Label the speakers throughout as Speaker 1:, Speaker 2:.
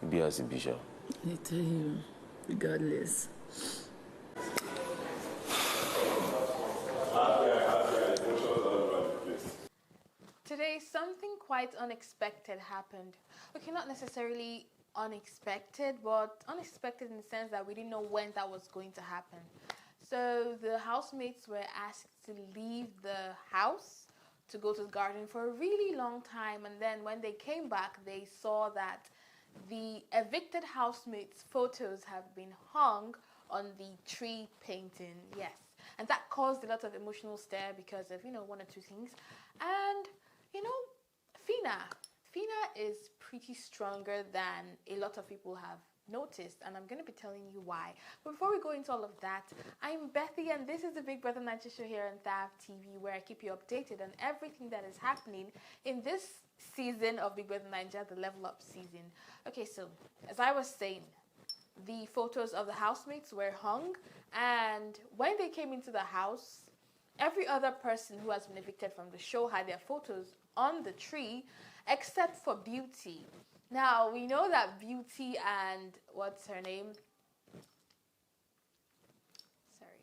Speaker 1: Be as a bishop.
Speaker 2: I tell you, regardless.
Speaker 3: Today, something quite unexpected happened. Okay, not necessarily unexpected, but unexpected in the sense that we didn't know when that was going to happen. So the housemates were asked to leave the house to go to the garden for a really long time, and then when they came back, they saw that the evicted housemates' photos have been hung on the tree painting. Yes, and that caused a lot of emotional stir because of one or two things. And you know, Phyna is pretty stronger than a lot of people have noticed, and I'm going to be telling you why. But before we go into all of that, I'm Bethy, and this is the Big Brother Naija show here on TAF TV, where I keep you updated on everything that is happening in this season of Big Brother Naija, the level up season. Okay, so as I was saying, the photos of the housemates were hung, and when they came into the house, every other person who has been evicted from the show had their photos on the tree, except for Beauty. Now, we know that Beauty and, what's her name? Sorry.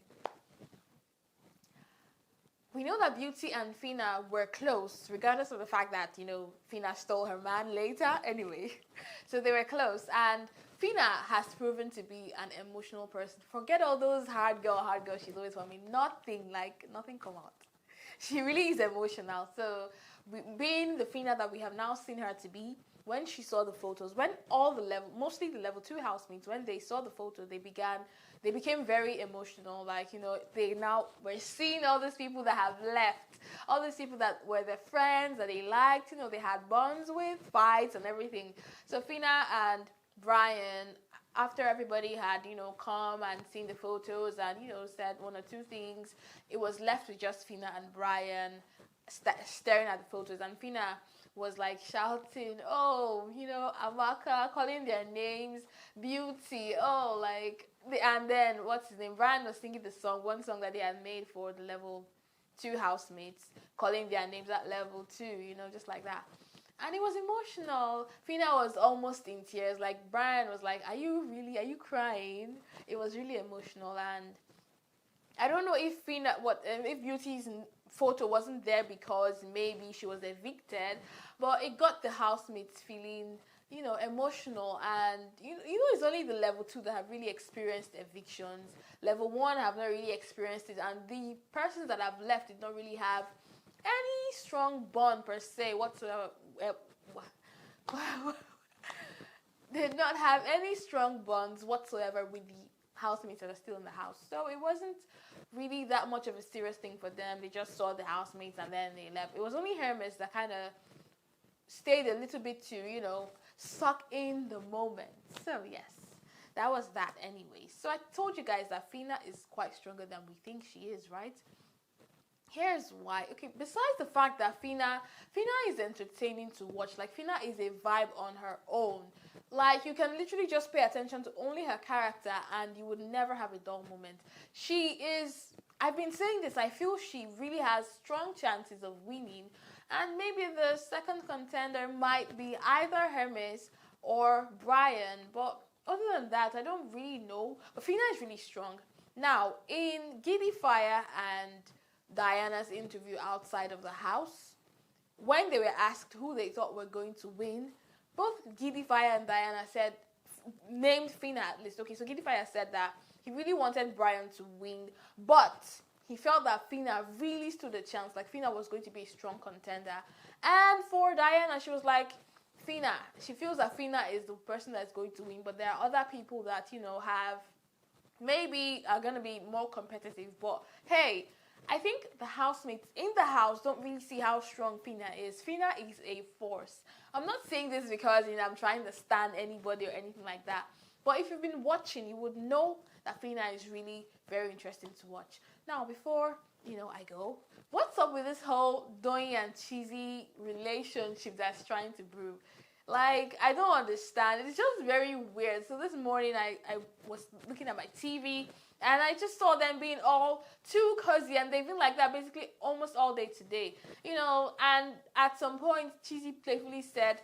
Speaker 3: We know that Beauty and Phyna were close, regardless of the fact that, Phyna stole her man later. Anyway, so they were close. And Phyna has proven to be an emotional person. Forget all those hard girl, she's always for me. Nothing come out. She really is emotional. So, being the Phyna that we have now seen her to be, when she saw the photos, when mostly the level 2 housemates, when they saw the photo, they became very emotional. They now were seeing all these people that have left, all these people that were their friends, that they liked, they had bonds with, fights and everything. So Phyna and Brian, after everybody had, come and seen the photos and, said one or two things, it was left with just Phyna and Brian staring at the photos. And Phyna was like shouting, oh, Amaka, calling their names, Beauty, oh, and then what's his name? Brian was singing one song that they had made for the level 2 housemates, calling their names at level 2, just like that. And it was emotional. Phyna was almost in tears. Brian was like, are you crying? It was really emotional. And I don't know if if Beauty's photo wasn't there because maybe she was evicted, but it got the housemates feeling, emotional. And it's only the level 2 that have really experienced evictions. Level 1 have not really experienced it, and the persons that have left did not really have any strong bond per se whatsoever. Did not have any strong bonds whatsoever with the housemates that are still in the house. So it wasn't really that much of a serious thing for them. They just saw the housemates and then they left. It was only Hermes that kind of stayed a little bit to, suck in the moment. So yes, that was that anyway. So I told you guys that Phyna is quite stronger than we think she is, right? Here's why. Okay, besides the fact that Phyna is entertaining to watch. Phyna is a vibe on her own. You can literally just pay attention to only her character and you would never have a dull moment. I've been saying this, I feel she really has strong chances of winning, and maybe the second contender might be either Hermes or Brian, but other than that, I don't really know. But Phyna is really strong. Now, in Giddy Fire and Diana's interview outside of the house, when they were asked who they thought were going to win, both Giddy Fire and Diana named Phyna at least. Okay, so Giddy Fire said that he really wanted Brian to win, but he felt that Phyna really stood a chance. Phyna was going to be a strong contender. And for Diana, she was like, Phyna, she feels that Phyna is the person that's going to win, but there are other people that, maybe are going to be more competitive. But hey, I think the housemates in the house don't really see how strong Phyna is. Phyna is a force. I'm not saying this because I'm trying to stand anybody or anything like that. But if you've been watching, you would know that Phyna is really very interesting to watch. Now, before I go, what's up with this whole Doyin and Cheesy relationship that's trying to brew? I don't understand. It's just very weird. So this morning I was looking at my TV and I just saw them being all too cozy, and they've been like that basically almost all day today. And at some point, Cheesy playfully said,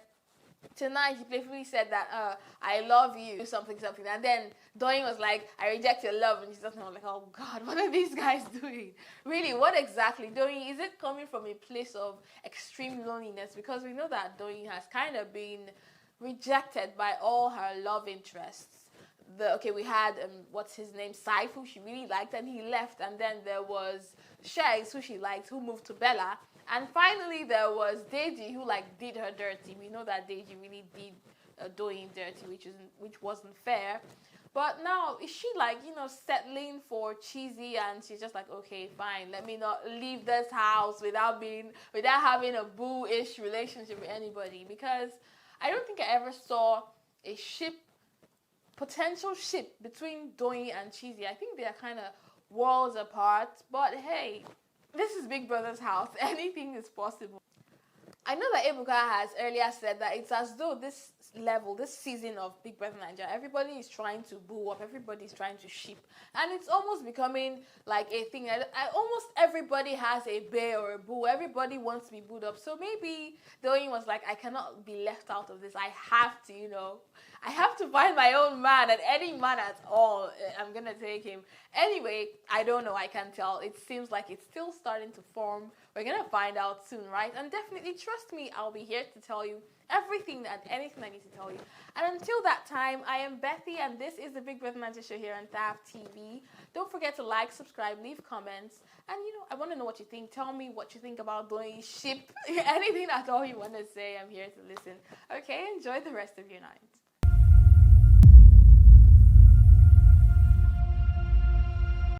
Speaker 3: Tonight, he playfully said that, I love you, something, something. And then Doyin was like, I reject your love. And she's just like, oh God, what are these guys doing? Really, what exactly? Doyin, is it coming from a place of extreme loneliness? Because we know that Doyin has kind of been rejected by all her love interests. We had what's his name, Saif, who she really liked, and he left. And then there was Shags, who she liked, who moved to Bella. And finally, there was Deji, who did her dirty. We know that Deji really did Doyin dirty, which wasn't fair. But now, is she settling for cheesy, and she's just like, okay, fine, let me not leave this house without having a boo-ish relationship with anybody? Because I don't think I ever saw a potential ship between Doyin and Cheesy. I think they are kind of worlds apart. But hey, this is Big Brother's house. Anything is possible. I know that Ebuka has earlier said that it's as though this season of Big Brother Naija, everybody is trying to boo up, everybody is trying to ship, and it's almost becoming like a thing. Almost everybody has a bear or a boo. Everybody wants to be booed up. So maybe Doyin was like, I cannot be left out of this. I have to find my own man, and any man at all, I'm gonna take him. Anyway, I don't know. I can't tell. It seems like it's still starting to form. We're gonna find out soon, right? And definitely trust me, I'll be here to tell you everything and anything I need to tell you. And until that time, I am Bethy, and this is the Big Brother Naija show here on TAF TV. Don't forget to like, subscribe, leave comments, and I want to know what you think. Tell me what you think about doing ship. Anything at all you want to say, I'm here to listen. Okay, enjoy the rest of your night.